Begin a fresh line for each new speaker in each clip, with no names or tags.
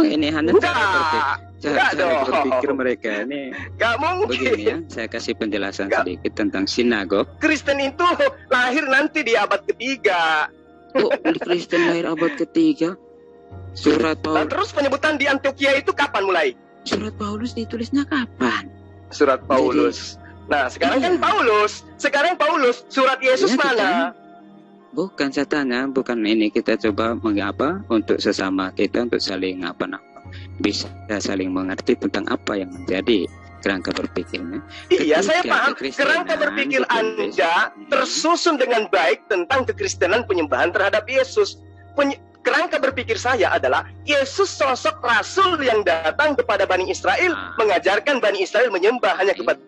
Memang ini hanya
Enggak
cara
dong.
berpikir mereka ini.
Gak mungkin.
Begini ya, saya kasih penjelasan sedikit tentang sinagog.
Kristen itu lahir nanti di abad ketiga.
Oh, Kristen lahir abad ketiga. Surat
Nah,
Paulus.
terus penyebutan di Antioquia itu kapan mulai?
Surat Paulus ditulisnya kapan?
Surat Paulus. Nah, sekarang kan Paulus. Sekarang Paulus. Surat Yesus
Iya,
mana?
Bukan saya tanya, bukan ini kita coba mengapa untuk sesama kita untuk saling bisa saling mengerti tentang apa yang menjadi kerangka berpikirnya.
Iya, saya
Ketika
paham.
kekristenan
Kerangka berpikir
ditulis,
Anda tersusun dengan baik tentang kekristenan penyembahan terhadap Yesus. Kerangka berpikir saya adalah Yesus sosok rasul yang datang kepada Bani Israel, mengajarkan Bani Israel menyembah hanya kepada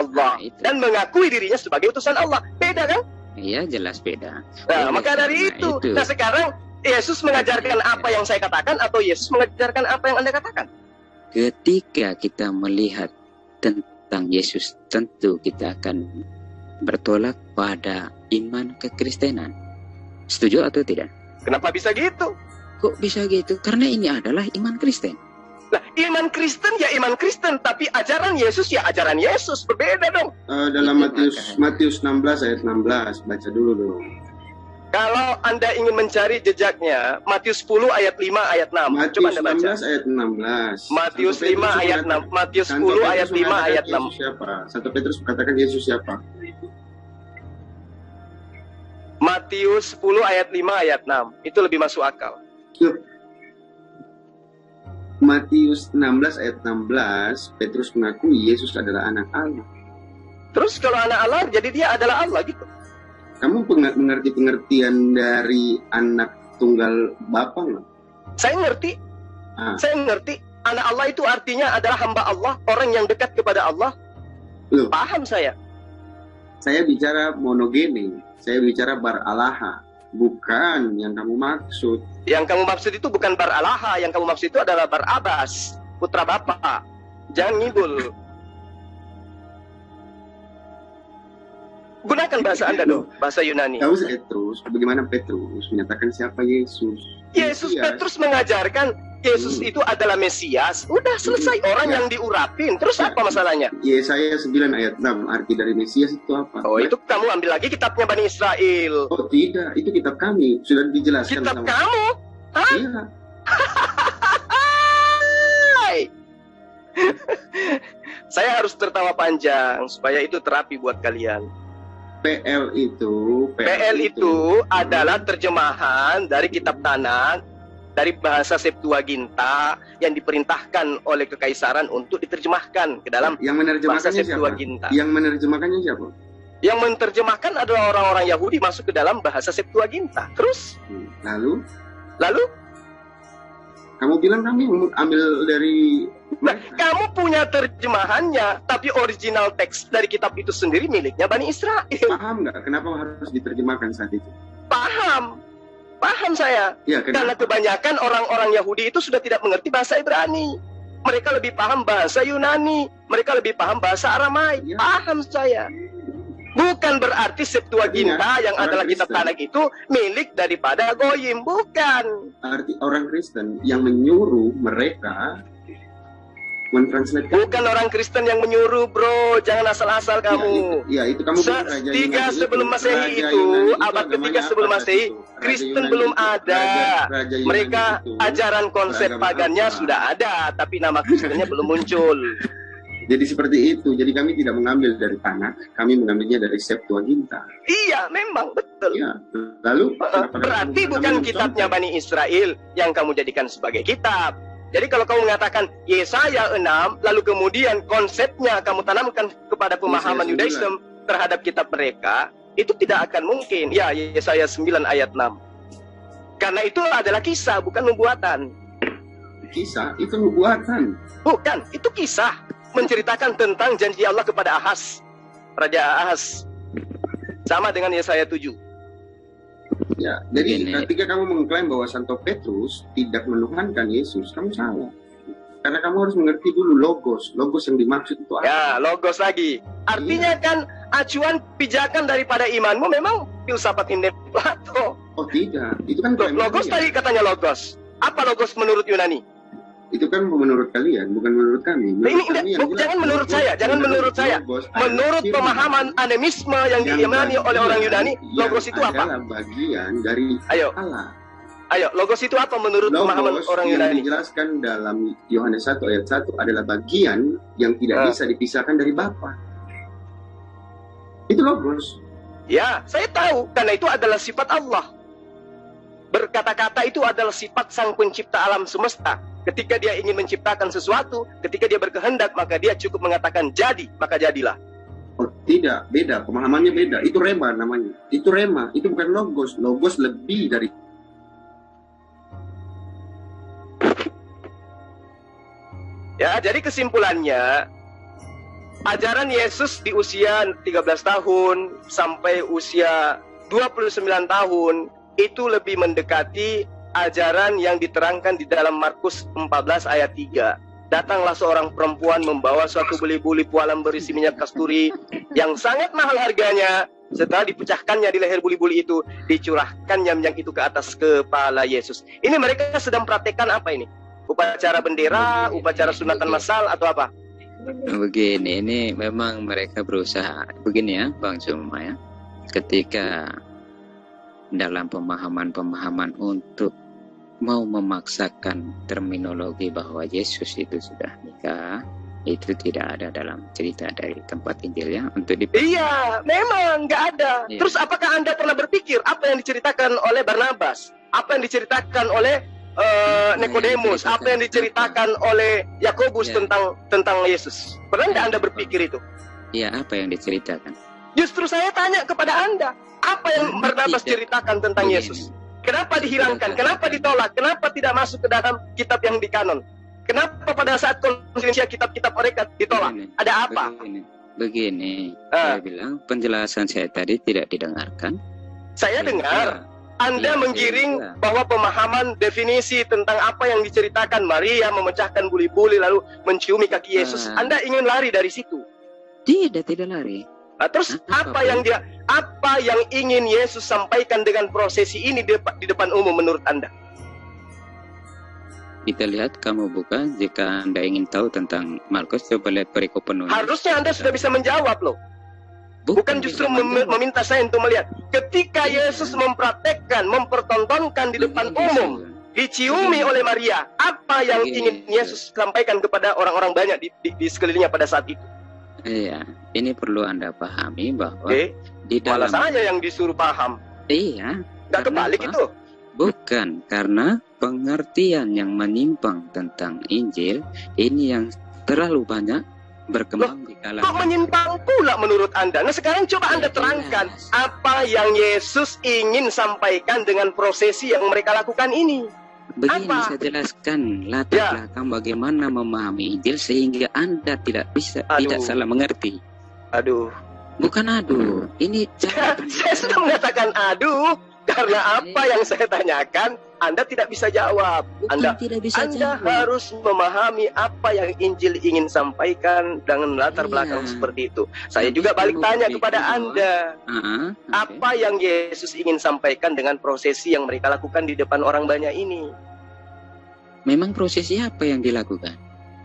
Allah dan mengakui dirinya sebagai utusan Allah. Beda kan?
Iya, jelas beda.
Nah, maka dari itu. Nah, sekarang Yesus mengajarkan apa yang saya katakan atau Yesus mengajarkan apa yang Anda katakan?
Ketika kita melihat tentang Yesus, tentu kita akan bertolak pada iman kekristenan. Setuju atau tidak?
Kenapa bisa gitu?
Kok bisa gitu? Karena ini adalah iman Kristen.
Lah, iman Kristen ya iman Kristen, tapi ajaran Yesus ya ajaran Yesus, berbeda dong.
Dalam Matius 16 ayat 16, baca dulu dong.
Kalau Anda ingin mencari jejaknya, Matius 10 ayat 5 ayat 6. Coba Anda baca.
Matius 16 ayat 16.
Matius 5 ayat 6. Matius 10 ayat 5 ayat 6.
Santo Petrus mengatakan Yesus siapa?
Matius 10 ayat 5 ayat 6. Itu lebih masuk akal.
Matius 16 ayat 16, Petrus mengakui Yesus adalah anak Allah.
Terus kalau anak Allah, jadi dia adalah Allah gitu.
Kamu mengerti pengertian dari anak tunggal Bapa nggak?
Saya ngerti. Saya ngerti. Anak Allah itu artinya adalah hamba Allah, orang yang dekat kepada Allah.
Loh,
paham saya.
Saya bicara monogene, saya bicara bar-alaha, bukan yang kamu maksud.
Yang kamu maksud itu bukan bar-alaha, yang kamu maksud itu adalah bar-abas, putra Bapa. Jangan ngibul. Gunakan bahasa Anda dong, bahasa Yunani.
Tahu Petrus, bagaimana Petrus menyatakan siapa Yesus?
Yesus, Petrus mengajarkan Yesus itu adalah Mesias. Udah selesai, orang yang diurapin. Terus apa masalahnya?
Yesaya 9 ayat 6, arti dari Mesias itu apa?
Oh, itu kamu ambil lagi kitabnya Bani Israel.
Oh tidak, itu kitab kami, sudah dijelaskan.
Kitab kamu? Hah?
Iya.
Saya harus tertawa panjang supaya itu terapi buat kalian.
PL itu
adalah terjemahan dari kitab Tanakh dari bahasa Septuaginta yang diperintahkan oleh kekaisaran untuk diterjemahkan ke dalam bahasa Septuaginta.
Yang menerjemahkannya siapa?
Yang menerjemahkan adalah orang-orang Yahudi masuk ke dalam bahasa Septuaginta. Terus?
Lalu?
Kamu
bilang kami ambil dari...
Nah, kamu punya terjemahannya, tapi original teks dari kitab itu sendiri miliknya Bani Israel.
Paham nggak? Kenapa harus diterjemahkan saat itu?
Paham saya.
Ya,
karena kebanyakan orang-orang Yahudi itu sudah tidak mengerti bahasa Ibrani. Mereka lebih paham bahasa Yunani. Mereka lebih paham bahasa Aramai. Ya. Paham saya. Bukan berarti Septuaginta yang adalah kitab Tanakh itu milik daripada Goyim. Bukan.
Arti orang Kristen yang menyuruh mereka mentranslate.
Bukan orang Kristen yang menyuruh, bro. Jangan asal-asal kamu.
Ya, itu kamu
Ketiga sebelum Masehi itu, abad ketiga sebelum Masehi, Kristen belum ada. Mereka ajaran konsep pagannya sudah ada, tapi nama Kristennya belum muncul.
Jadi seperti itu. Jadi kami tidak mengambil dari Tanakh, kami mengambilnya dari Septuaginta.
Iya, memang betul.
Ya. Lalu
berarti bukan kitabnya Bani Israel yang kamu jadikan sebagai kitab. Jadi kalau kamu mengatakan Yesaya 6, lalu kemudian konsepnya kamu tanamkan kepada pemahaman Yudaism terhadap kitab mereka, itu tidak akan mungkin. Ya, Yesaya 9 ayat 6. Karena itu adalah kisah, bukan nubuatan.
Kisah? Itu nubuatan.
Bukan, itu kisah. Menceritakan tentang janji Allah kepada Ahaz, Raja Ahaz. Sama dengan Yesaya 7.
Ya, jadi ketika kamu mengklaim bahwa Santo Petrus tidak menuhankan Yesus, kamu salah. Karena kamu harus mengerti dulu logos yang dimaksud itu apa.
Ya, logos lagi. Artinya kan acuan pijakan daripada imanmu memang filsafat Plato.
Oh tidak, itu kan
logos tadi katanya logos. Apa logos menurut Yunani?
Itu kan menurut kalian, bukan menurut kami.
Jangan menurut saya, jangan menurut saya. Menurut pemahaman animisme yang diimani oleh orang Yunani, logos itu apa?
Adalah bagian dari Allah.
Ayo, logos itu apa menurut pemahaman orang Yunani?
Yang dijelaskan dalam Yohanes 1 ayat 1 adalah bagian yang tidak bisa dipisahkan dari Bapa. Itu logos.
Ya, saya tahu, karena itu adalah sifat Allah. Berkata-kata itu adalah sifat Sang Pencipta alam semesta. Ketika dia ingin menciptakan sesuatu, ketika dia berkehendak, maka dia cukup mengatakan jadi, maka jadilah.
Oh, tidak, beda. Pemahamannya beda. Itu rema namanya. Itu rema. Itu bukan logos. Logos lebih dari...
Ya, jadi kesimpulannya, ajaran Yesus di usia 13 tahun sampai usia 29 tahun itu lebih mendekati ajaran yang diterangkan di dalam Markus 14 ayat 3. Datanglah seorang perempuan membawa suatu buli-buli pualam berisi minyak kasturi yang sangat mahal harganya. Setelah dipecahkannya di leher buli-buli itu, dicurahkannya minyak itu ke atas kepala Yesus. Ini mereka sedang praktekkan apa ini? Upacara bendera, upacara sunatan massal atau apa?
Begini, ini memang mereka berusaha. Begini ya, Bang Zuma ya. Ketika dalam pemahaman-pemahaman untuk mau memaksakan terminologi bahwa Yesus itu sudah nikah, itu tidak ada dalam cerita dari tempat Injil ya untuk
Iya, memang nggak ada.
Iya.
Terus apakah Anda pernah berpikir apa yang diceritakan oleh Barnabas, apa yang diceritakan oleh Nikodemus, apa yang diceritakan oleh Yakobus tentang Yesus? Pernah nggak Anda berpikir itu?
Iya, apa yang diceritakan?
Justru saya tanya kepada Anda, apa yang Barnabas ceritakan tentang Yesus? Kenapa dihilangkan? Kenapa ditolak? Kenapa tidak masuk ke dalam kitab yang dikanon? Kenapa pada saat konsilia kitab-kitab mereka ditolak? Ada apa?
Begini. Saya bilang penjelasan saya tadi tidak didengarkan.
Saya dengar. Anda menggiring bahwa pemahaman definisi tentang apa yang diceritakan Maria memecahkan buli-buli lalu menciumi kaki Yesus. Anda ingin lari dari situ?
Tidak lari.
Nah, terus apa yang ingin Yesus sampaikan dengan prosesi ini di depan umum menurut Anda?
Kita lihat, kamu buka jika Anda ingin tahu tentang Markus, coba lihat perikop penulis.
Harusnya Anda sudah bisa menjawab loh. Bukan justru meminta saya untuk melihat. Ketika Yesus mempraktekkan, mempertontonkan di depan umum, diciumi oleh Maria, apa yang ingin Yesus sampaikan kepada orang-orang banyak di sekelilingnya pada saat itu?
Iya, ini perlu Anda pahami bahwa di
malah
dalam...
saya yang disuruh paham.
Iya.
Nggak kebalik itu?
Bukan, karena pengertian yang menyimpang tentang Injil ini yang terlalu banyak berkembang di kalangan.
Kok menyimpang pula menurut Anda? Nah sekarang coba Anda terangkan apa yang Yesus ingin sampaikan dengan prosesi yang mereka lakukan ini.
Begini saya jelaskan latar belakang bagaimana memahami Injil sehingga Anda tidak salah mengerti.
Aduh.
Bukan aduh. Ini
saya sudah mengatakan aduh karena apa yang saya tanyakan Anda tidak bisa jawab. Anda harus memahami apa yang Injil ingin sampaikan dengan latar belakang seperti itu. Saya juga balik tanya kepada Anda. Apa yang Yesus ingin sampaikan dengan prosesi yang mereka lakukan di depan orang banyak ini?
Memang prosesi apa yang dilakukan?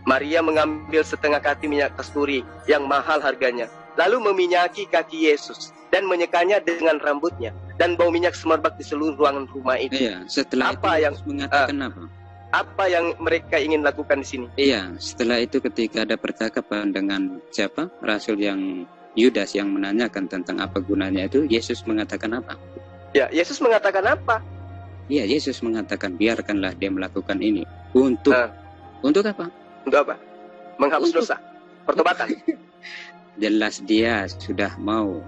Maria mengambil setengah kati minyak kasturi yang mahal harganya, lalu meminyaki kaki Yesus dan menyekanya dengan rambutnya, dan bau minyak semerbak di seluruh ruangan rumah itu.
Iya, setelah
apa
itu
yang
mengatakan apa?
Apa yang mereka ingin lakukan di sini?
Iya, setelah itu ketika ada percakapan dengan siapa? Rasul yang Yudas yang menanyakan tentang apa gunanya itu, Yesus mengatakan apa?
Ya, Yesus mengatakan apa?
Iya, Yesus mengatakan biarkanlah dia melakukan ini. Untuk apa?
Untuk apa? Menghapus dosa, pertobatan.
Jelas dia sudah mau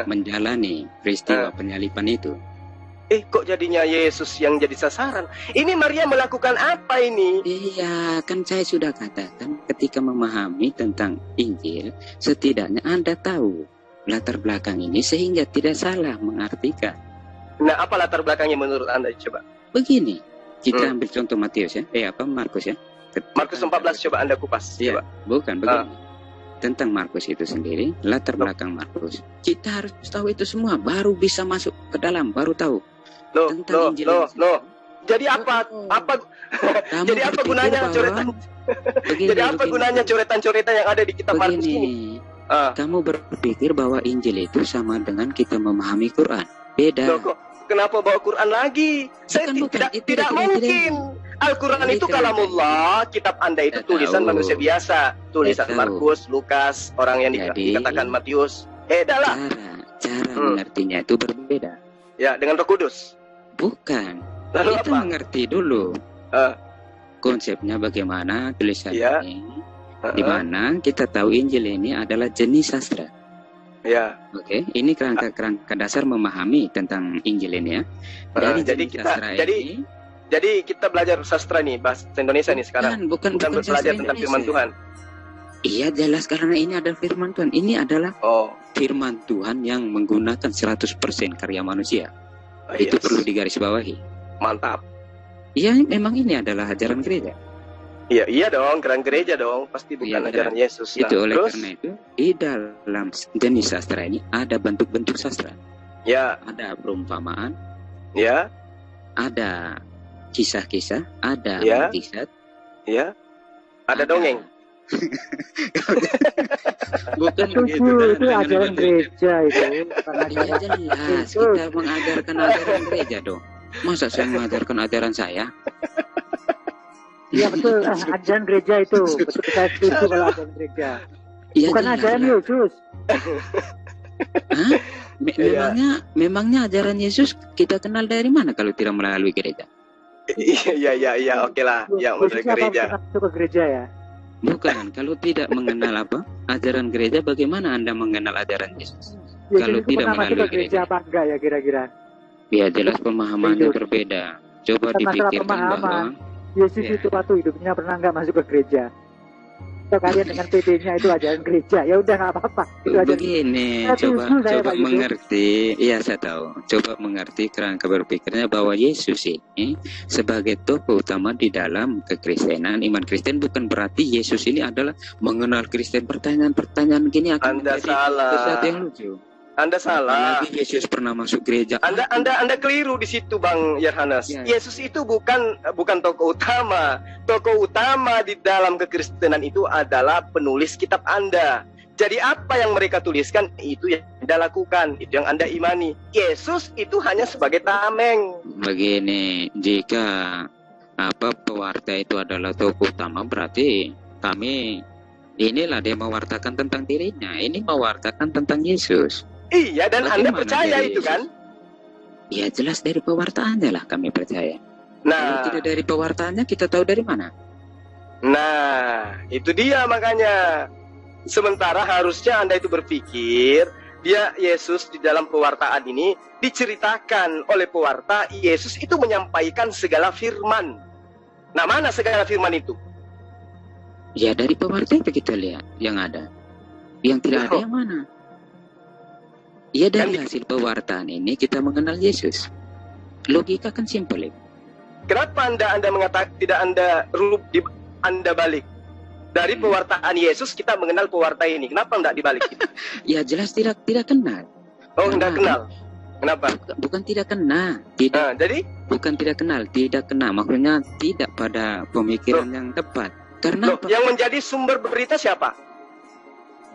menjalani peristiwa penyaliban itu.
Kok jadinya Yesus yang jadi sasaran? Ini Maria melakukan apa ini?
Iya, kan saya sudah katakan ketika memahami tentang Injil, setidaknya Anda tahu latar belakang ini sehingga tidak salah mengartikan.
Nah, apa latar belakangnya menurut Anda? Coba.
Begini, kita ambil contoh Matius ya. Markus ya.
Markus 14 coba Anda kupas.
Ya,
coba.
Bukan begini. Tentang Markus itu sendiri, latar belakang Markus. Kita harus tahu itu semua, baru bisa masuk ke dalam, baru tahu. Tentang Injil.
Jadi apa jadi apa
berpikir
gunanya
bahwa
coretan? Jadi apa gunanya coretan-coretan yang ada di kitab Markus ini?
Kamu berpikir bahwa Injil itu sama dengan kita memahami Quran. Beda.
Loh, kok kenapa bawa Quran lagi? Saya tidak mungkin. Al-Quran itu kalamullah, kitab Anda itu tulisan manusia biasa. Tulisan Markus, Lukas, orang yang dikatakan Matius. Dah.
Cara mengertinya itu berbeda.
Ya, dengan Roh Kudus.
Bukan.
Lalu
kita
apa?
mengerti dulu konsepnya bagaimana tulisannya.
Ya.
Di mana kita tahu Injil ini adalah jenis sastra.
Ya.
Oke, ini kerangka dasar memahami tentang Injil ini ya.
Jadi kita belajar sastra nih, bahasa Indonesia nih sekarang.
Bukan
belajar tentang firman Tuhan.
Iya jelas, karena ini adalah firman Tuhan. Ini adalah firman Tuhan yang menggunakan 100% karya manusia. Itu perlu digarisbawahi.
Mantap.
Iya, memang ini adalah ajaran gereja.
Iya dong, ajaran gereja dong. Pasti bukan ajaran Yesus.
Itu oleh karena itu, di dalam jenis sastra ini ada bentuk-bentuk sastra.
Ya.
Ada perumpamaan.
Ya.
Ada kisah-kisah, ada mukjizat.
Ya. Ada dongeng.
Bukan
itu ajaran gereja itu.
Iya jelas, kita mengajarkan ajaran gereja dong. Masa saya mengajarkan ajaran saya?
Iya betul, ajaran gereja itu. Betul, saya setuju kalau ajaran gereja.
Ya,
bukan ajaran Yesus.
Memangnya ajaran Yesus kita kenal dari mana kalau tidak melalui gereja?
Iya, oke lah. Ya, melalui gereja.
Masuk ke gereja ya.
Bukan, kalau tidak mengenal ajaran gereja, bagaimana Anda mengenal ajaran Yesus?
Ya,
kalau tidak melalui
gereja apa enggak ya kira-kira?
Ya jelas pemahamannya berbeda. Coba dipikirkan bahwa
Yesus itu waktu hidupnya pernah enggak masuk ke gereja. Atau kalian dengan PT-nya itu ajaran gereja, ya udah nggak apa-apa.
Begini, coba mengerti. Iya saya tahu. Coba mengerti kerangka berpikirnya bahwa Yesus ini sebagai tokoh utama di dalam kekristenan, iman Kristen, bukan berarti Yesus ini adalah mengenal Kristen. Pertanyaan gini akan
Anda salah.
Sesuatu yang lucu.
Anda salah.
Apalagi Yesus pernah masuk gereja.
Anda keliru di situ, Bang Yerhanas. Ya. Yesus itu bukan tokoh utama. Tokoh utama di dalam kekristenan itu adalah penulis kitab Anda. Jadi apa yang mereka tuliskan itu yang Anda lakukan, itu yang Anda imani. Yesus itu hanya sebagai tameng.
Begini, jika pewarta itu adalah tokoh utama, berarti kami inilah dia mewartakan tentang dirinya. Ini mewartakan tentang Yesus.
Iya, dan
bagaimana
Anda percaya itu kan?
Ya jelas dari pewartaannya lah kami percaya. Kalau tidak dari pewartaannya, kita tahu dari mana?
Nah, itu dia makanya. Sementara harusnya Anda itu berpikir, dia Yesus di dalam pewartaan ini diceritakan oleh pewarta, Yesus itu menyampaikan segala firman. Nah, mana segala firman itu?
Ya dari pewarta itu kita lihat yang ada. Yang tidak ada yang mana? Ya dari hasil pewartaan ini kita mengenal Yesus. Logika kan simpel.
Kenapa Anda mengatakan tidak Anda balik? Dari pewartaan Yesus kita mengenal pewarta ini. Kenapa tidak dibalik?
Ya jelas tidak kenal.
Oh, tidak kenal. Kenapa?
Bukan tidak kenal.
Jadi?
Bukan tidak kenal, tidak kenal. Maksudnya tidak pada pemikiran yang tepat. Karena
yang menjadi sumber berita siapa?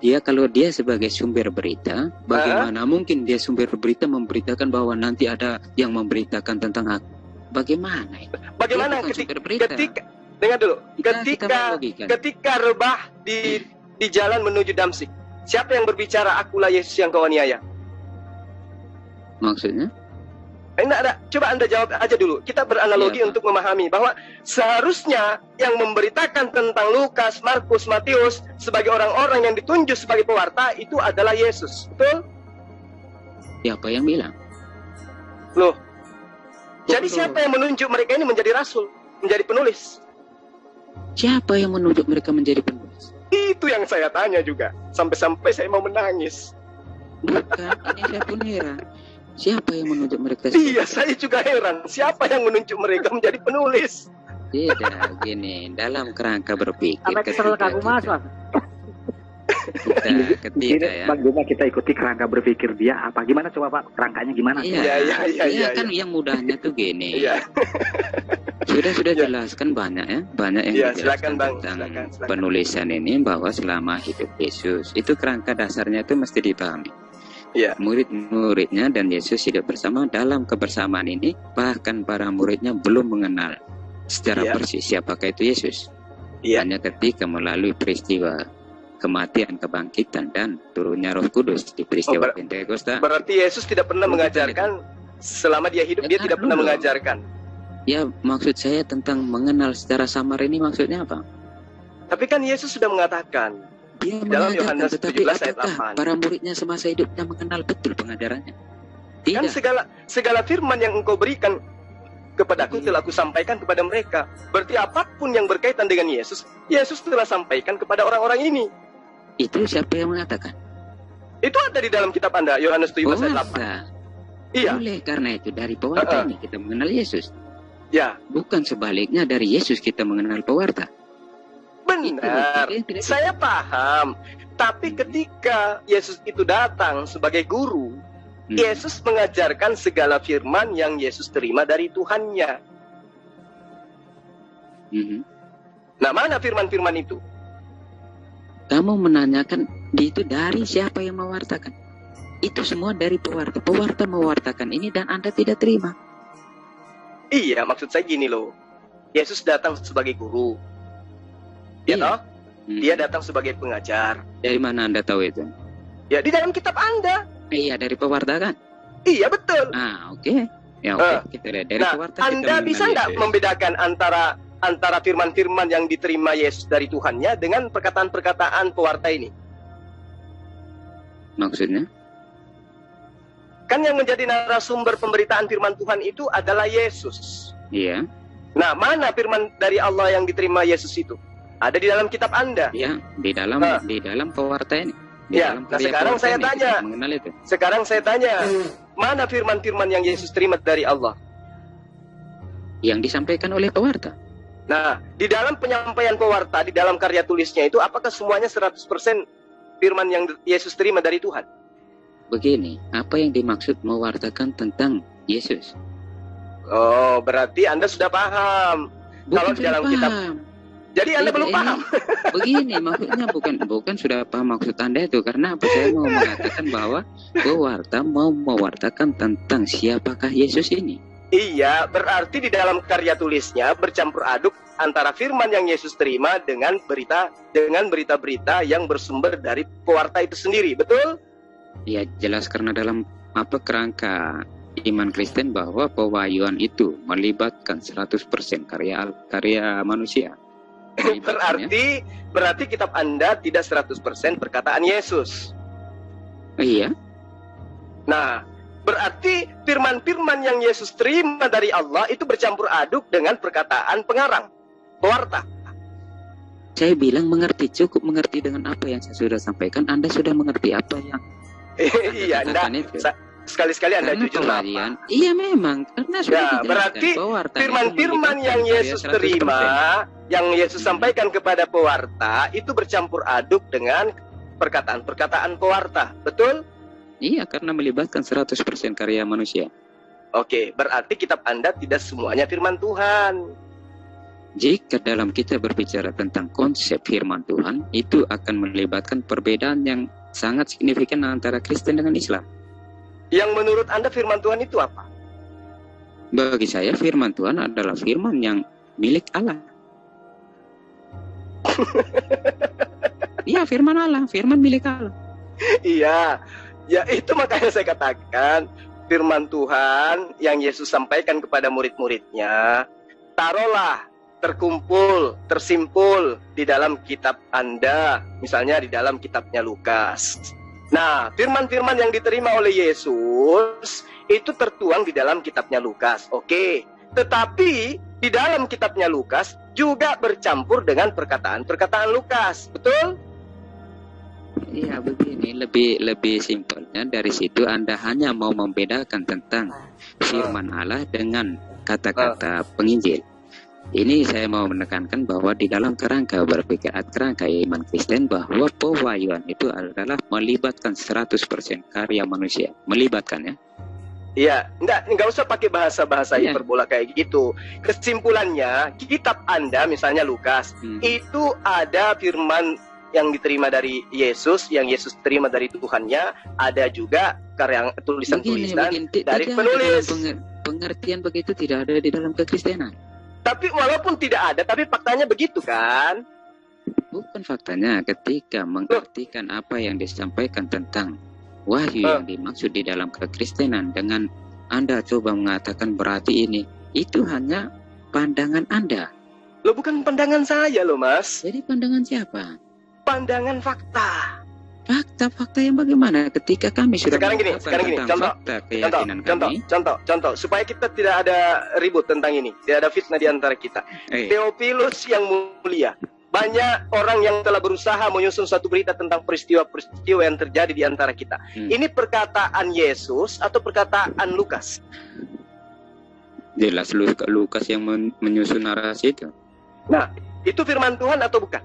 Kalau dia sebagai sumber berita, bagaimana mungkin dia sumber berita memberitakan bahwa nanti ada yang memberitakan tentang aku? Bagaimana?
Bagaimana ketika dengar dulu, ketika rebah di jalan menuju Damsik, siapa yang berbicara, akulah Yesus yang kau aniaya?
Maksudnya?
Enggak ada. Coba Anda jawab aja dulu. Kita beranalogi untuk memahami bahwa seharusnya yang memberitakan tentang Lukas, Markus, Matius sebagai orang-orang yang ditunjuk sebagai pewarta itu adalah Yesus. Betul?
Siapa yang bilang?
Loh. Jadi siapa yang menunjuk mereka ini menjadi rasul, menjadi penulis?
Siapa yang menunjuk mereka menjadi penulis?
Itu yang saya tanya juga. Sampai-sampai saya mau menangis.
Bukan, ini saya pun heran. Siapa yang menunjuk mereka?
Iya, saya juga heran. Siapa yang menunjuk mereka menjadi penulis?
Tidak, gini, dalam kerangka berpikir.
Sampai kesel kamu mas.
ketika ya.
Bang Juma kita ikuti kerangka berpikir dia apa? Gimana coba Pak? Kerangkanya gimana?
Iya, kan yang mudahnya tuh gini.
Iya.
Sudah jelaskan banyak ya, banyak yang dijelaskan
silakan,
tentang penulisan ini bahwa selama hidup Yesus itu kerangka dasarnya itu mesti dipahami.
Iya.
Murid-muridnya dan Yesus hidup bersama dalam kebersamaan ini, bahkan para muridnya belum mengenal secara persis siapakah itu Yesus. Hanya ketika melalui peristiwa kematian, kebangkitan, dan turunnya Roh Kudus di peristiwa Pentakosta.
Berarti Yesus tidak pernah mengajarkan selama dia hidup, dia tidak pernah mengajarkan.
Ya, maksud saya tentang mengenal secara samar ini maksudnya apa?
Tapi kan Yesus sudah mengatakan
dia
dalam
mengajarkan,
Yohanes
tetapi
17 ayat
apakah
8.
para muridnya semasa hidupnya mengenal betul pengajarannya? Tidak.
Kan segala firman yang engkau berikan kepadaku telah aku sampaikan kepada mereka. Berarti apapun yang berkaitan dengan Yesus, Yesus telah sampaikan kepada orang-orang ini.
Itu siapa yang mengatakan?
Itu ada di dalam kitab Anda, Yohanes 17 ayat 8. Iya.
Oleh karena itu dari pewarta ini kita mengenal Yesus.
Ya.
Bukan sebaliknya dari Yesus kita mengenal pewarta.
Benar. Saya paham. Tapi ketika Yesus itu datang sebagai guru, Yesus mengajarkan segala firman yang Yesus terima dari Tuhannya. Nah, mana firman-firman itu?
Kamu menanyakan itu dari siapa yang mewartakan? Itu semua dari pewarta. Pewarta mewartakan ini dan Anda tidak terima.
Iya, maksud saya gini loh. Yesus datang sebagai guru. Ya toh? Dia datang sebagai pengajar.
Dari mana Anda tahu itu?
Ya, di dalam kitab Anda.
Iya, dari pewarta kan?
Iya, betul.
Oke. Ya, oke. Kita lihat dari pewarta.
Anda bisa nggak membedakan antara firman-firman yang diterima Yesus dari Tuhannya dengan perkataan-perkataan pewarta ini?
Maksudnya?
Kan yang menjadi narasumber pemberitaan firman Tuhan itu adalah Yesus.
Iya.
Nah, mana firman dari Allah yang diterima Yesus itu? Ada di dalam kitab Anda.
Iya, di dalam pewarta ini.
Ya, nah sekarang saya tanya. Sekarang saya tanya, mana firman-firman yang Yesus terima dari Allah?
Yang disampaikan oleh pewarta.
Nah, di dalam penyampaian pewarta, di dalam karya tulisnya itu, apakah semuanya 100% firman yang Yesus terima dari Tuhan?
Begini, apa yang dimaksud mewartakan tentang Yesus?
Oh, berarti Anda sudah paham. Kalau di dalam kitab, jadi Anda belum paham.
Begini, maksudnya bukan sudah paham maksud Anda itu, karena apa saya mau mengatakan bahwa pewarta mau mewartakan tentang siapakah Yesus ini.
Iya, berarti di dalam karya tulisnya bercampur aduk antara firman yang Yesus terima dengan berita-berita yang bersumber dari pewarta itu sendiri, betul?
Ya, jelas karena dalam kerangka iman Kristen bahwa pewahyuan itu melibatkan 100% karya manusia.
Berarti kitab Anda tidak 100% perkataan Yesus.
Iya.
Nah, berarti firman-firman yang Yesus terima dari Allah itu bercampur aduk dengan perkataan pengarang, pewarta.
Saya bilang cukup mengerti dengan apa yang saya sudah sampaikan. Anda sudah mengerti apa yang
iya, sekali-sekali Anda jujur lah.
Iya memang, karena sudah
berarti firman-firman yang Yesus terima, yang Yesus sampaikan kepada pewarta itu bercampur aduk dengan perkataan-perkataan pewarta, betul?
Iya, karena melibatkan 100% karya manusia.
Oke, berarti kitab Anda tidak semuanya firman Tuhan.
Jika dalam kita berbicara tentang konsep firman Tuhan, itu akan melibatkan perbedaan yang sangat signifikan antara Kristen dengan Islam.
Yang menurut Anda firman Tuhan itu apa?
Bagi saya firman Tuhan adalah firman yang milik Allah. Iya, firman Allah, firman milik Allah.
Iya, ya itu makanya saya katakan firman Tuhan yang Yesus sampaikan kepada murid-muridnya, taruhlah terkumpul, tersimpul di dalam kitab Anda, misalnya di dalam kitabnya Lukas. Nah, firman-firman yang diterima oleh Yesus itu tertuang di dalam kitabnya Lukas. Oke, tetapi di dalam kitabnya Lukas juga bercampur dengan perkataan-perkataan Lukas, betul?
Iya, begini, lebih simpelnya dari situ Anda hanya mau membedakan tentang firman Allah dengan kata-kata penginjil. Ini saya mau menekankan bahwa di dalam kerangka berpikir kerangka iman Kristen bahwa pewahyuan itu adalah melibatkan 100% karya manusia. Melibatkan ya.
Iya, enggak usah pakai bahasa-bahasa
Iya.
hiperbola kayak gitu. Kesimpulannya, kitab Anda misalnya Lukas, itu ada firman yang diterima dari Yesus, yang Yesus terima dari Tuhannya, ada juga karya tulisan-tulisan dari
tidak
penulis.
ada pengertian begitu tidak ada di dalam kekristenan.
Tapi walaupun tidak ada, tapi faktanya begitu kan?
Bukan faktanya, ketika mengartikan apa yang disampaikan tentang wahyu yang dimaksud di dalam kekristenan dengan Anda coba mengatakan berarti ini, itu hanya pandangan Anda.
Loh, bukan pandangan saya loh, Mas.
Jadi pandangan siapa?
Pandangan fakta.
Fakta-fakta yang bagaimana ketika kami sudah
Sekarang gini,
tentang
contoh,
fakta keyakinan kami.
contoh, supaya kita tidak ada ribut tentang ini, tidak ada fitnah di antara kita. Theophilus yang mulia, banyak orang yang telah berusaha menyusun suatu berita tentang peristiwa-peristiwa yang terjadi di antara kita. Ini perkataan Yesus atau perkataan Lukas?
Jelas Lukas yang menyusun narasi itu.
Nah, itu firman Tuhan atau bukan?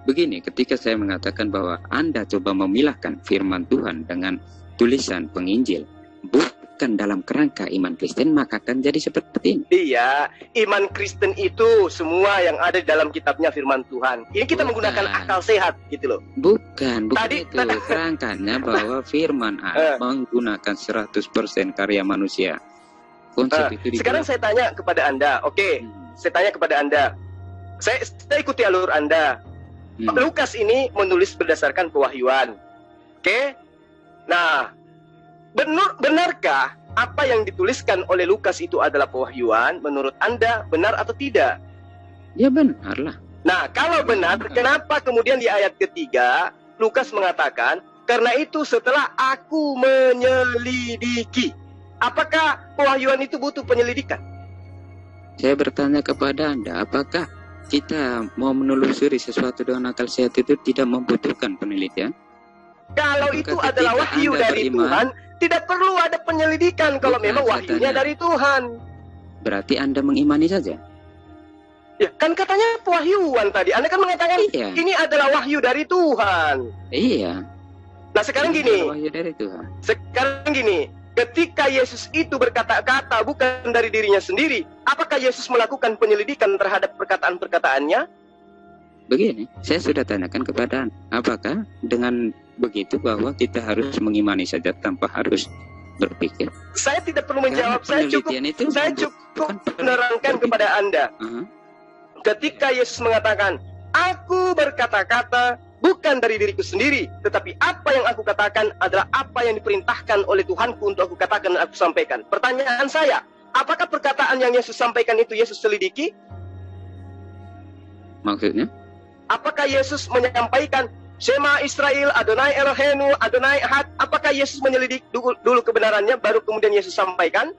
Begini, ketika saya mengatakan bahwa Anda coba memilahkan firman Tuhan dengan tulisan penginjil, bukan dalam kerangka iman Kristen, maka akan jadi seperti ini.
Iya, iman Kristen itu semua yang ada di dalam kitabnya firman Tuhan. Ini kita menggunakan akal sehat gitu loh.
Bukan itu kerangkanya bahwa firman Allah menggunakan 100% karya manusia. Konsep itu
sekarang saya tanya kepada Anda, saya tanya kepada Anda. Saya ikuti alur Anda. Lukas ini menulis berdasarkan pewahyuan. Nah, benarkah apa yang dituliskan oleh Lukas itu adalah pewahyuan? Menurut Anda benar atau tidak?
Ya benar lah.
Nah, kalau benar, kenapa kemudian di ayat ketiga Lukas mengatakan, karena itu setelah aku menyelidiki. Apakah pewahyuan itu butuh penyelidikan?
Saya bertanya kepada Anda, apakah kita mau menelusuri sesuatu dengan akal sehat itu tidak membutuhkan penelitian?
Kalau itu adalah wahyu dari Tuhan, tidak perlu ada penyelidikan kalau memang wahyunya dari Tuhan.
Berarti Anda mengimani saja?
Ya, kan katanya pewahyuan tadi. Anda kan mengatakan ini adalah wahyu dari Tuhan.
Iya.
Nah, sekarang gini.
Wahyu dari Tuhan.
Sekarang gini. Ketika Yesus itu berkata-kata bukan dari dirinya sendiri, apakah Yesus melakukan penyelidikan terhadap perkataan-perkataannya?
Begini, saya sudah tanyakan kepada Anda, apakah dengan begitu bahwa kita harus mengimani saja tanpa harus berpikir?
Saya tidak perlu menjawab, saya cukup menerangkan kepada Anda. Ketika Yesus mengatakan, aku berkata-kata bukan dari diriku sendiri, tetapi apa yang aku katakan adalah apa yang diperintahkan oleh Tuhanku untuk aku katakan dan aku sampaikan. Pertanyaan saya, apakah perkataan yang Yesus sampaikan itu Yesus selidiki?
Maksudnya?
Apakah Yesus menyampaikan Shema Israel, Adonai Eloheinu, Adonai Ahad? Apakah Yesus menyelidik dulu kebenarannya, baru kemudian Yesus sampaikan?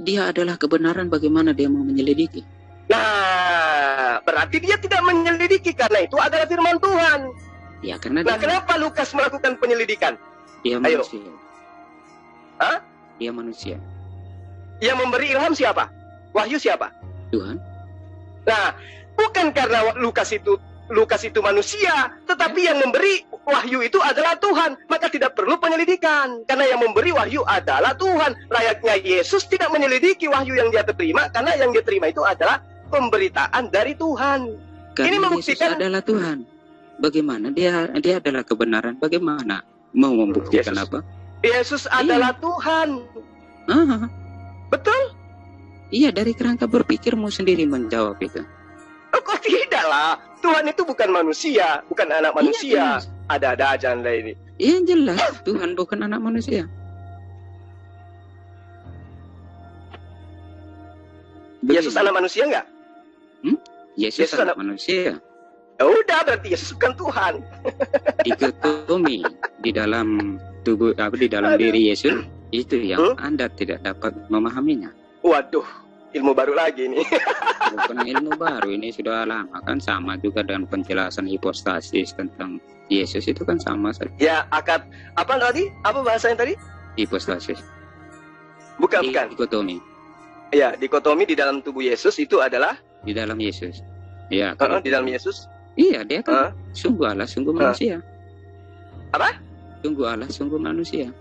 Dia adalah kebenaran, bagaimana dia mau menyelidiki?
Nah, berarti dia tidak menyelidiki karena itu adalah firman Tuhan.
Ya, karena
kenapa Lukas melakukan penyelidikan?
Dia manusia.
Hah?
Dia manusia.
Yang memberi ilham siapa? Wahyu siapa?
Tuhan.
Nah, bukan karena Lukas itu manusia, tetapi yang memberi wahyu itu adalah Tuhan. Maka tidak perlu penyelidikan, karena yang memberi wahyu adalah Tuhan. Layaknya Yesus tidak menyelidiki wahyu yang dia terima, karena yang dia terima itu adalah pemberitaan dari Tuhan.
Karena
ini membuktikan
Yesus adalah Tuhan. Bagaimana dia adalah kebenaran? Bagaimana mau membuktikan apa?
Yesus adalah Tuhan. Betul?
Iya, dari kerangka berpikirmu sendiri menjawab itu.
Kok tidak lah? Tuhan itu bukan manusia, bukan anak manusia. Ada-ada aja Anda ini.
Iya, jelas Tuhan bukan anak manusia.
Yesus anak manusia enggak?
Yesus anak manusia.
Ya udah, berarti Yesus bukan Tuhan.
Dikotomi di dalam tubuh, di dalam diri Yesus itu yang Anda tidak dapat memahaminya.
Waduh, ilmu baru lagi nih.
Bukan ilmu baru, ini sudah lama kan, sama juga dengan penjelasan hipostasis tentang Yesus itu kan sama saja.
Ya, akad apa tadi? Apa bahasanya tadi?
Hipostasis.
Bukan.
Dikotomi.
Ya, dikotomi di dalam tubuh Yesus itu adalah
di dalam Yesus. Ya,
di dalam Yesus.
Iya, dia kan sungguh Allah, sungguh manusia.
Apa?
Sungguh Allah, sungguh manusia.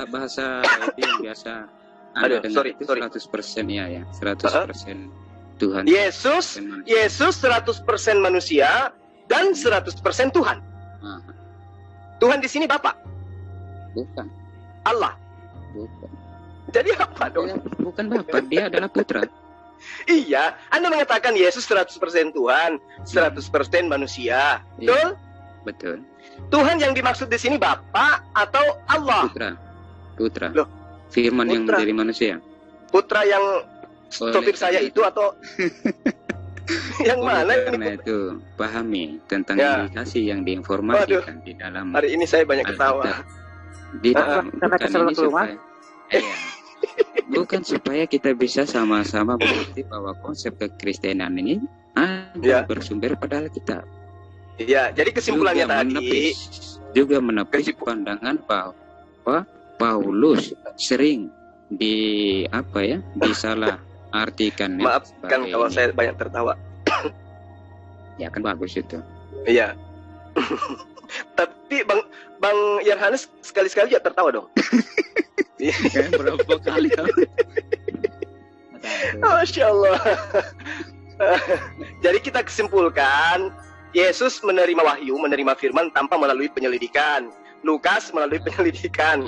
Bahasa itu yang biasa
Aduh,
dengar
sorry.
100% ya, 100% Tuhan.
Yesus 100% manusia dan 100% Tuhan. Tuhan di sini Bapa.
Bukan.
Allah.
Bukan.
Jadi apa dong?
Bukan Bapa, dia adalah putra.
Iya, Anda mengatakan Yesus 100% Tuhan, 100% manusia. Betul?
Betul.
Tuhan yang dimaksud di sini Bapa atau Allah?
Putra.
Loh,
Firman
putra.
yang menjadi manusia.
Putra yang sopir saya itu atau yang mana ini?
Karena itu pahami tentang indikasi yang diinformasikan di dalam.
Hari ini saya banyak ketawa.
Di dalam bukan ini supaya, bukan supaya kita bisa sama-sama mengerti bahwa konsep kekristenan ini bersumber pada Alkitab.
Iya, jadi kesimpulannya
juga menepis pandangan bahwa Paulus sering disalah artikan.
Maafkan kalau saya banyak tertawa.
Ya kan bagus itu.
Iya. Tapi Bang Yohanes sekali-sekali ya tertawa dong.
Berapa kali kamu?
Masya Allah. Jadi kita kesimpulkan Yesus menerima wahyu, menerima firman tanpa melalui penyelidikan. Lukas melalui penyelidikan.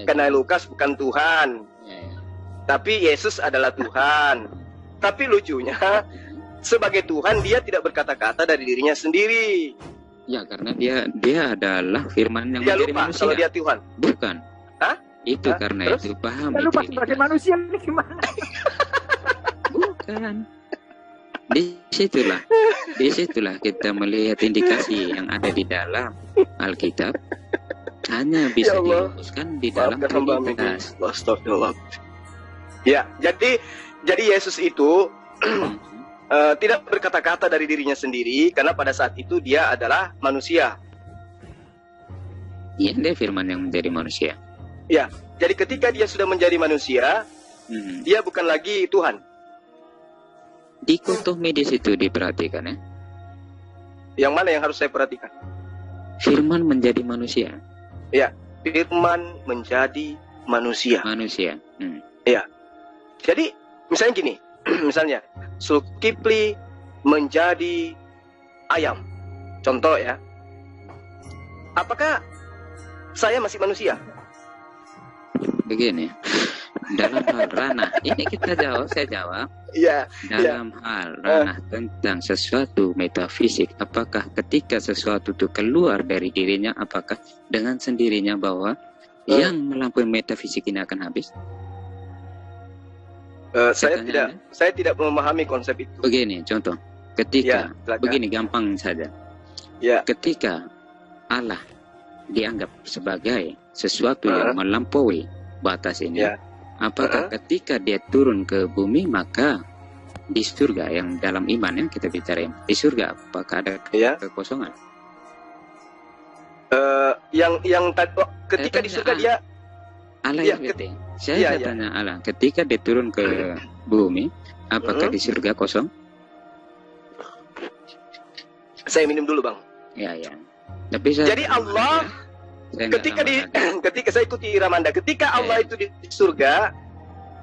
Karena Lukas bukan Tuhan. Tapi Yesus adalah Tuhan. Tapi lucunya, sebagai Tuhan dia tidak berkata-kata dari dirinya sendiri.
Ya, karena dia adalah firman yang
dia
menjadi
lupa
manusia.
Kalau dia Tuhan.
Bukan. Itu karena terus? Itu paham.
Dia lupa sebagai manusia ini gimana?
Bukan. Disitulah kita melihat indikasi yang ada di dalam Alkitab hanya bisa diluruskan di dalam Trinitas.
Astagfirullah. Ya, jadi Yesus itu tidak berkata-kata dari dirinya sendiri karena pada saat itu dia adalah manusia.
Iya, dia firman yang menjadi manusia.
Ya, jadi ketika dia sudah menjadi manusia, dia bukan lagi Tuhan.
Dikotomi di situ diperhatikan ya.
Yang mana yang harus saya perhatikan?
Firman menjadi manusia.
Ya, firman menjadi manusia.
Manusia.
Ya. Jadi misalnya gini, misalnya Zulkifli menjadi ayam. Contoh ya. Apakah saya masih manusia?
Begini. Dalam hal ranah, ini saya jawab.
Iya.
Dalam hal ranah tentang sesuatu metafisik, apakah ketika sesuatu itu keluar dari dirinya, apakah dengan sendirinya bahwa yang melampaui metafisik ini akan habis?
Saya tidak memahami konsep itu.
Begini, contoh, ketika begini gampang saja.
Ya.
Ketika Allah dianggap sebagai sesuatu yang melampaui batas ini. Apakah ketika dia turun ke bumi maka di surga yang dalam iman yang kita bicara di surga apakah ada kekosongan?
Ketika di surga dia
Allah saya tanya Allah ketika dia turun ke bumi apakah di surga kosong?
Saya minum dulu Bang.
Ya. Tapi jadi
Allah ketika saya ikuti Ramanda, ketika Allah itu di surga,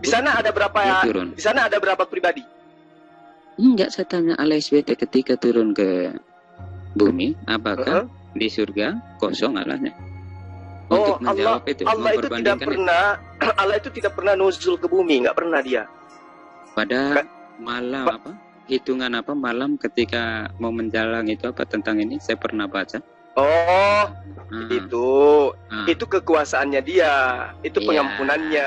di sana ada berapa? Di sana ada berapa pribadi?
Enggak, saya tanya Allah SWT ketika turun ke bumi, apakah di surga kosong Allahnya?
Allah itu tidak pernah nuzul ke bumi, nggak pernah dia.
Pada malam hitungan malam ketika mau menjalang itu tentang ini saya pernah baca.
Itu kekuasaannya dia, itu pengampunannya,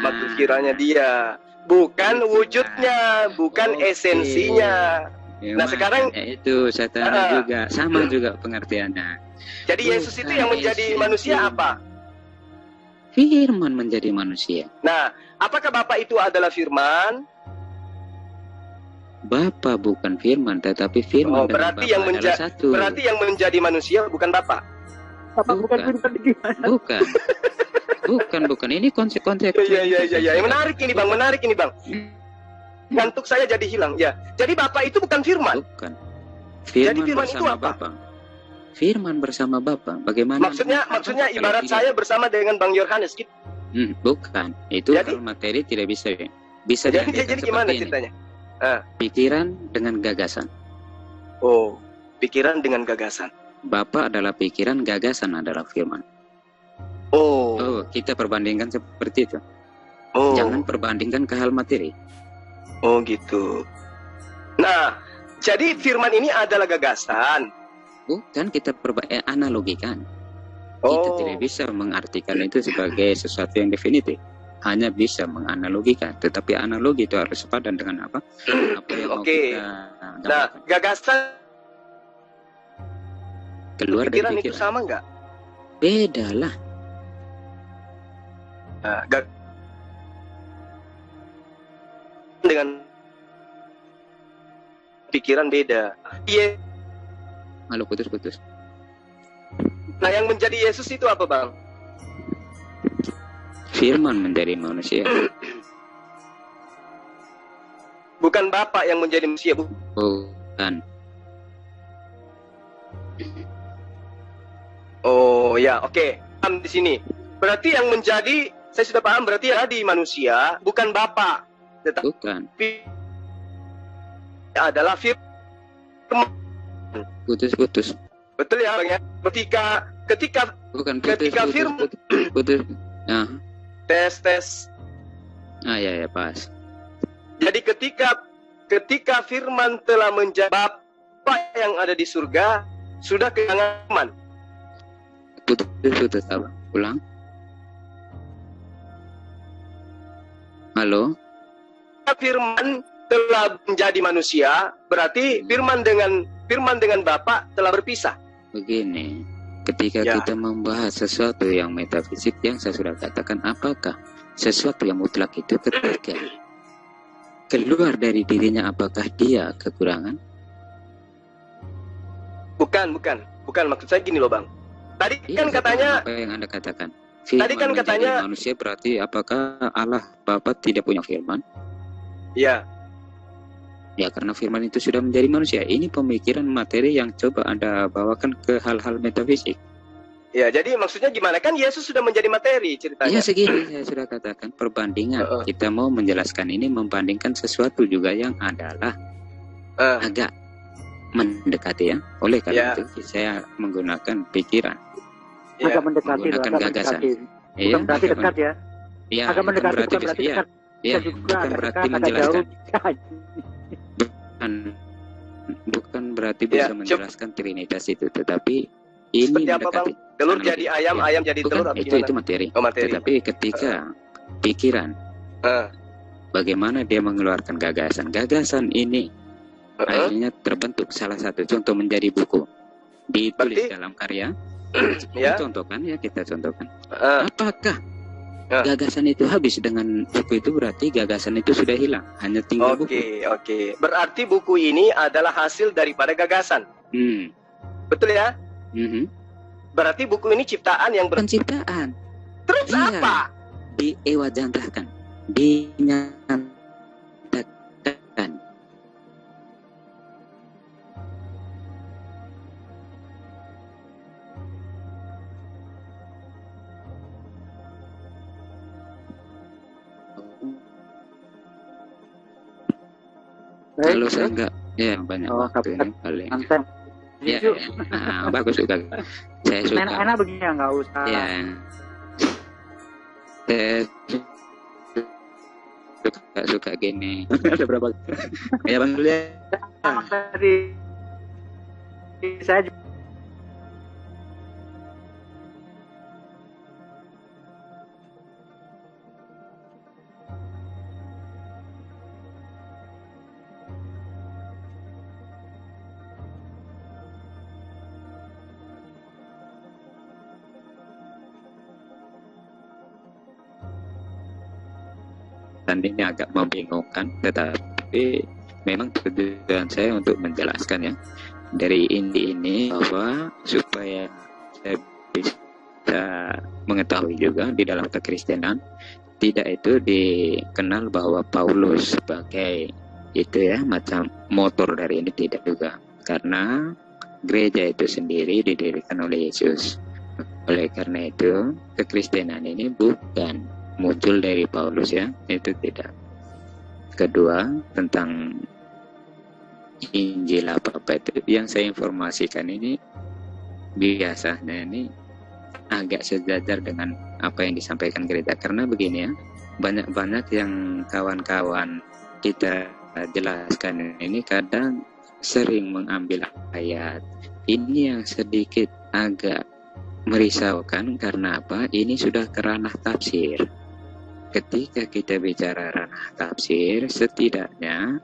maghfirahnya dia, bukan wujudnya, bukan esensinya. Nah sekarang
itu saya tanya juga, sama juga pengertiannya.
Jadi Yesus itu yang menjadi manusia apa?
Firman menjadi manusia.
Nah, apakah Bapa itu adalah firman?
Bapa bukan firman, tetapi firman
berarti yang
satu.
Berarti yang menjadi manusia bukan Bapa.
Bapa bukan firman gimana?
Bukan. Bukan. Ini konsep-konsep.
Iya. Menarik ini bang. Ngantuk saya jadi hilang. Ya. Jadi Bapa itu bukan firman.
Bukan.
Jadi firman itu apa?
Bapa. Firman bersama Bapa. Bagaimana?
Maksudnya ibarat saya bersama dengan Bang Yohanes gitu.
Bukan. Itu
Jadi,
hal materi tidak bisa.
Jadi gimana ceritanya?
Pikiran dengan gagasan.
Oh, pikiran dengan gagasan.
Bapa adalah pikiran, gagasan adalah firman.
Oh,
kita perbandingkan seperti itu.
Oh.
Jangan perbandingkan ke hal materi.
Oh gitu. Nah, jadi firman ini adalah gagasan.
Bukan, kita analogikan. Kita tidak bisa mengartikan itu sebagai sesuatu yang definitif. Hanya bisa menganalogikan. Tetapi analogi itu harus sepadan dengan apa? Apa yang mau kita dapatkan.
Nah, gagasan
keluar dari pikiran
itu sama nggak?
Beda lah.
Dengan pikiran beda. Iya.
Halo, putus.
Nah, yang menjadi Yesus itu apa, Bang?
Firman menjadi manusia.
Bukan Bapa yang menjadi manusia,
bukan.
Oh ya, oke. Paham di sini. Berarti yang menjadi, saya sudah paham, berarti yang di manusia bukan Bapa, tetapi
bukan.
Adalah firman.
Putus.
Betul ya, Bang ya? Ketika
bukan
firman.
Putus. Nah.
Tes.
Ya, pas.
Jadi ketika firman telah menjadi Bapa yang ada di surga, sudah kehilangan firman.
Putus apa? Ulang. Halo.
Firman telah menjadi manusia, berarti firman dengan Bapa telah berpisah.
Begini, ketika kita membahas sesuatu yang metafisik, yang saya sudah katakan, apakah sesuatu yang mutlak itu ketika keluar dari dirinya, apakah dia kekurangan?
Bukan. Maksud saya gini loh, Bang. Tadi kan katanya,
apa yang Anda katakan?
Tadi kan katanya
manusia, berarti apakah Allah Bapa tidak punya firman?
Iya.
Ya, karena firman itu sudah menjadi manusia. Ini pemikiran materi yang coba Anda bawakan ke hal-hal metafisik.
Ya, jadi maksudnya gimana? Kan Yesus sudah menjadi materi ceritanya.
Ya, segini saya sudah katakan perbandingan. Kita mau menjelaskan ini, membandingkan sesuatu juga yang adalah agak mendekati ya. Oleh karena itu saya menggunakan pikiran.
Agak mendekati,
menggunakan gagasan.
Bukan berarti dekat ya.
Ya,
agak mendekati, bukan berarti dekat.
Ya, bukan berarti menjelaskan. Bukan berarti bisa menjelaskan Trinitas itu, tetapi ini mendekati.
Telur jadi ayam, ayam jadi telur.
Itu materi. Tetapi ketika pikiran, bagaimana dia mengeluarkan gagasan ini akhirnya terbentuk salah satu contoh menjadi buku, ditulis dalam karya. Kita contohkan. Apakah gagasan itu habis dengan buku itu? Berarti gagasan itu sudah hilang, hanya tinggal buku.
Oke. Berarti buku ini adalah hasil daripada gagasan. Betul ya? Berarti buku ini ciptaan yang
penciptaan.
Terus apa?
Diewajantahkan, dinyatakan. Kalau saya enggak, ya banyak waktu ini paling. Ya, bagus juga. Saya suka.
Enak-enak begini ya, nggak usah.
Ya. Saya suka gini. Ada berapa? Ya Bang dulu ya.
Tadi saya
ini agak membingungkan, tetapi memang tujuan saya untuk menjelaskan ya dari inti ini, bahwa supaya saya bisa kita mengetahui juga di dalam kekristenan tidak itu dikenal bahwa Paulus sebagai itu ya macam motor dari ini, tidak juga, karena gereja itu sendiri didirikan oleh Yesus. Oleh karena itu kekristenan ini bukan muncul dari Paulus ya, itu tidak. Kedua, tentang Injil apa itu yang saya informasikan ini biasanya ini agak sejajar dengan apa yang disampaikan gereja, karena begini ya, banyak yang kawan-kawan kita jelaskan ini kadang sering mengambil ayat ini yang sedikit agak merisaukan. Karena apa? Ini sudah ke ranah tafsir. Ketika kita bicara ranah tafsir, setidaknya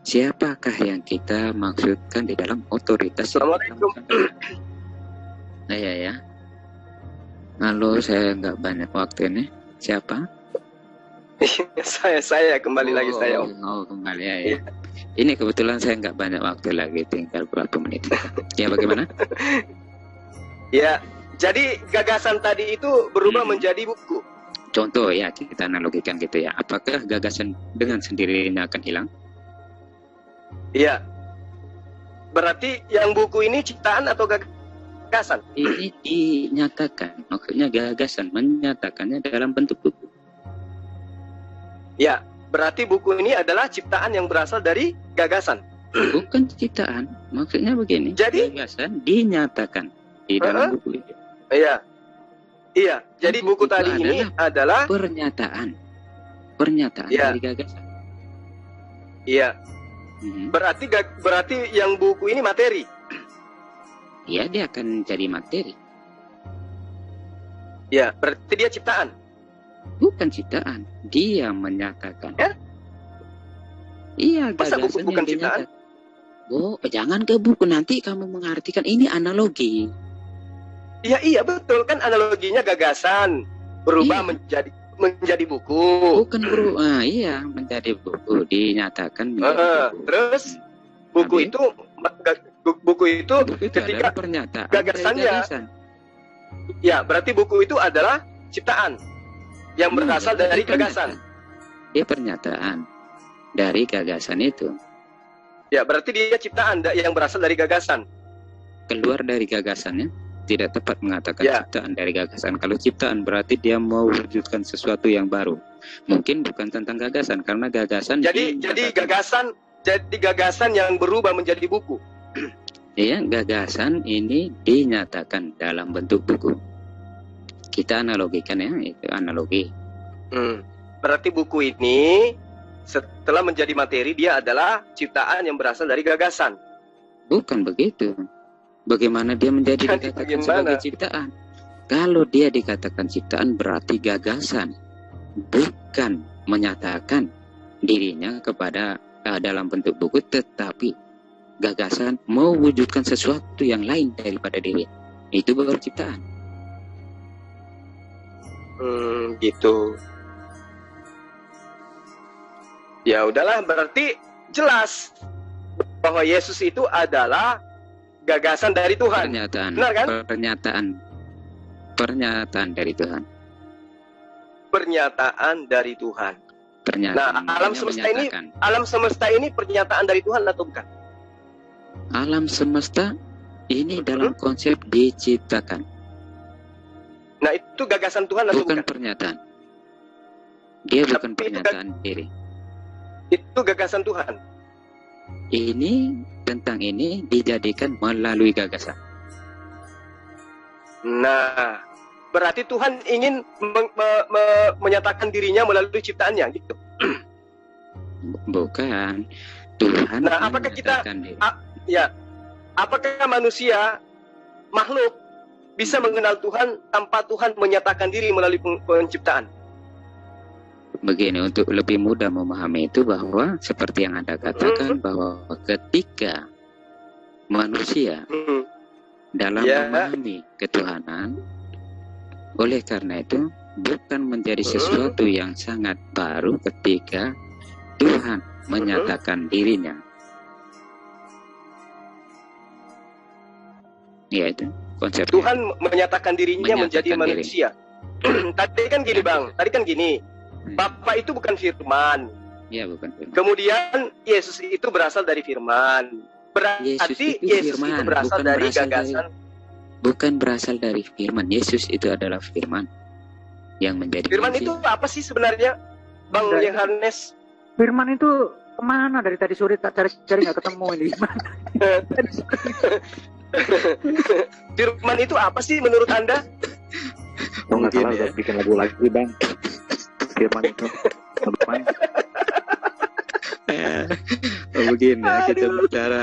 siapakah yang kita maksudkan di dalam otoritas?
Assalamualaikum.
Ya. Halo, saya nggak banyak waktu ini. Siapa?
saya kembali lagi saya.
Oh, kembali ya. Ini kebetulan saya nggak banyak waktu lagi, tinggal berapa menit. Ya, bagaimana?
Ya, jadi gagasan tadi itu berubah menjadi buku.
Contoh ya, kita analogikan gitu ya. Apakah gagasan dengan sendirinya akan hilang?
Iya. Berarti yang buku ini ciptaan atau gagasan?
Ini dinyatakan, maksudnya gagasan menyatakannya dalam bentuk buku.
Ya, berarti buku ini adalah ciptaan yang berasal dari gagasan.
Bukan ciptaan, maksudnya begini.
Jadi
gagasan dinyatakan di dalam buku itu.
Iya. Iya, jadi buku tadi ini adalah
pernyataan
ya.
dari gagasan.
Iya. Berarti yang buku ini materi.
Iya, dia akan jadi materi.
Ya, berarti dia ciptaan.
Bukan ciptaan, dia menyatakan.
Ya?
Iya,
masa buku bukan ciptaan?
Oh, jangan ke buku, nanti kamu mengartikan ini analogi.
Iya betul, kan analoginya gagasan berubah menjadi buku.
Bukan berubah, iya menjadi buku, dinyatakan menjadi buku.
Terus buku itu ketika
pernyataan
gagasannya. Ya, berarti buku itu adalah ciptaan yang berasal dari gagasan.
Dia pernyataan dari gagasan itu.
Ya, berarti dia ciptaan yang berasal dari gagasan.
Keluar dari gagasannya. Tidak tepat mengatakan ciptaan dari gagasan. Kalau ciptaan berarti dia mau wujudkan sesuatu yang baru. Mungkin bukan tentang gagasan, karena gagasan. Jadi
gagasan yang berubah menjadi buku.
Iya, gagasan ini dinyatakan dalam bentuk buku. Kita analogikan ya, itu analogi.
Berarti buku ini setelah menjadi materi, dia adalah ciptaan yang berasal dari gagasan.
Bukan begitu. Bagaimana dia menjadi dikatakan sebagai ciptaan? Kalau dia dikatakan ciptaan berarti gagasan, bukan menyatakan dirinya kepada dalam bentuk buku, tetapi gagasan mewujudkan sesuatu yang lain daripada diri. Itu baru ciptaan.
Gitu. Ya udahlah, berarti jelas bahwa Yesus itu adalah gagasan dari Tuhan. Benar kan?
Pernyataan dari Tuhan.
Pernyataan dari Tuhan.
Pernyataan.
Nah, alam semesta ini pernyataan dari Tuhan atau bukan?
Alam semesta ini dalam konsep diciptakan.
Nah, itu gagasan Tuhan atau bukan?
Bukan pernyataan. Dia bukan pernyataan diri.
Itu gagasan Tuhan.
Tentang ini dijadikan melalui gagasan.
Nah, berarti Tuhan ingin menyatakan dirinya melalui ciptaannya, gitu.
Bukan. Tuhan.
Nah, apakah apakah manusia, makhluk, bisa mengenal Tuhan tanpa Tuhan menyatakan diri melalui penciptaan?
Begini, untuk lebih mudah memahami itu, bahwa seperti yang Anda katakan, bahwa ketika manusia dalam memahami ketuhanan, oleh karena itu bukan menjadi sesuatu yang sangat baru ketika Tuhan menyatakan dirinya. Yaitu konsepnya.
Tuhan menyatakan dirinya menjadi
Menyatakan diri.
manusia. Tadi kan gini Bang, tadi kan gini. Bapa itu bukan firman.
Ya, bukan firman.
Kemudian Yesus itu berasal dari firman. Berarti Yesus itu berasal dari gagasan.
Bukan berasal dari firman. Yesus itu adalah firman yang menjadi
Firman
manusia.
itu apa sih sebenarnya, Bang Yohanes?
Firman itu kemana dari tadi sore tak cari-cari nggak ketemu ini.
Firman itu apa sih menurut Anda?
Kalau nggak salah
Mungkin ya.
udah bikin lagu lagi bang. Firman itu. Bang.
Begini ya, kita
Aduh.
bicara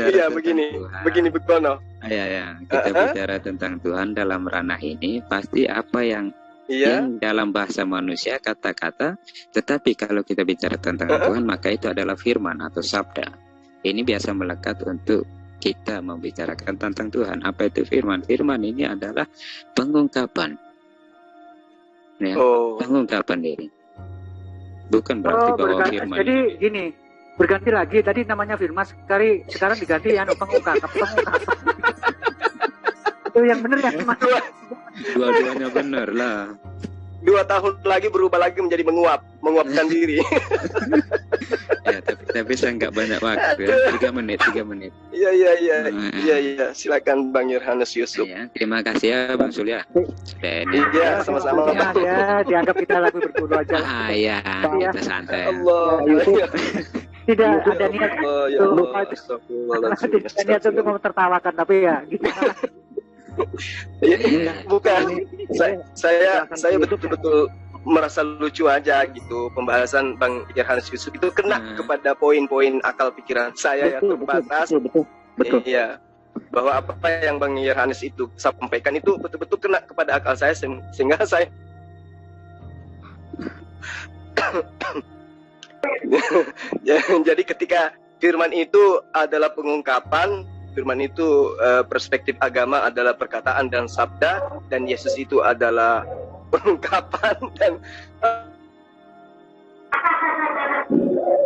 Iya,
tentang Tuhan.
begini Begono.
Ya, kita bicara tentang Tuhan dalam ranah ini pasti apa yang
Iya.
dalam bahasa manusia kata-kata, tetapi kalau kita bicara tentang Tuhan maka itu adalah firman atau sabda. Ini biasa melekat untuk kita membicarakan tentang Tuhan. Apa itu firman? Firman ini adalah pengungkapan, ya,
Oh.
pengungkapan diri. Bukan berarti bahwa firman.
Jadi gini, berganti lagi. Tadi namanya firman, sekarang diganti pengungkapan. Itu yang benar yang mana?
Dua-duanya benar lah.
2 tahun lagi berubah lagi menjadi menguapkan diri.
Ya, tapi saya nggak banyak waktu ya. 3 menit.
Iya. Silakan Bang Yohanes Yusuf.
Ya, terima kasih ya Bang Surya. Sudah ini.
Iya, sama-sama.
Ya, dianggap kita lagi berguru aja.
Ya,
Iya.
kita santai.
Allah.
Tidak ada niat
Allah, ya
untuk
Allah. Astagfirullahaladzim.
tidak ada niat untuk tertawakan, tapi ya gitu.
Bukan. Saya betul-betul merasa lucu aja gitu. Pembahasan Bang Yohanes Yusuf itu kena kepada poin-poin akal pikiran saya yang terbatas.
Betul.
Iya. Bahwa apa yang Bang Yohanes itu sampaikan itu betul-betul kena kepada akal saya sehingga saya jadi ketika firman itu adalah pengungkapan, firman itu perspektif agama adalah perkataan dan sabda, dan Yesus itu adalah pengungkapan dan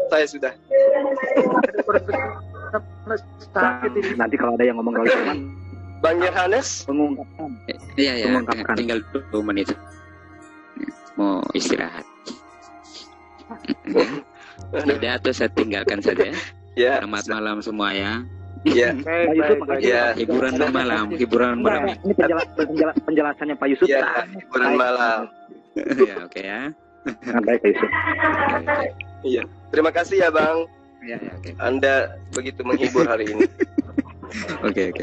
saya sudah
Sakit ini.
Nanti kalau ada yang ngomong kalau firman
Bang Yohanes.
pengungkapan.
Iya,
Mengungkapkan.
tinggal 2 menit. Mau istirahat. Sudah atau saya tinggalkan saja.
Ya.
Selamat malam semua ya.
Ya.
Pak Yusuf, makasih.
Ya.
Hiburan malam.
Enggak, ini penjelasannya Pak Yusuf.
Ya. Hiburan malam.
Ya, oke ya.
Sangat baik Pak Yusuf.
Iya. Terima kasih ya Bang.
Ya, oke.
Anda begitu menghibur hari ini.
Oke.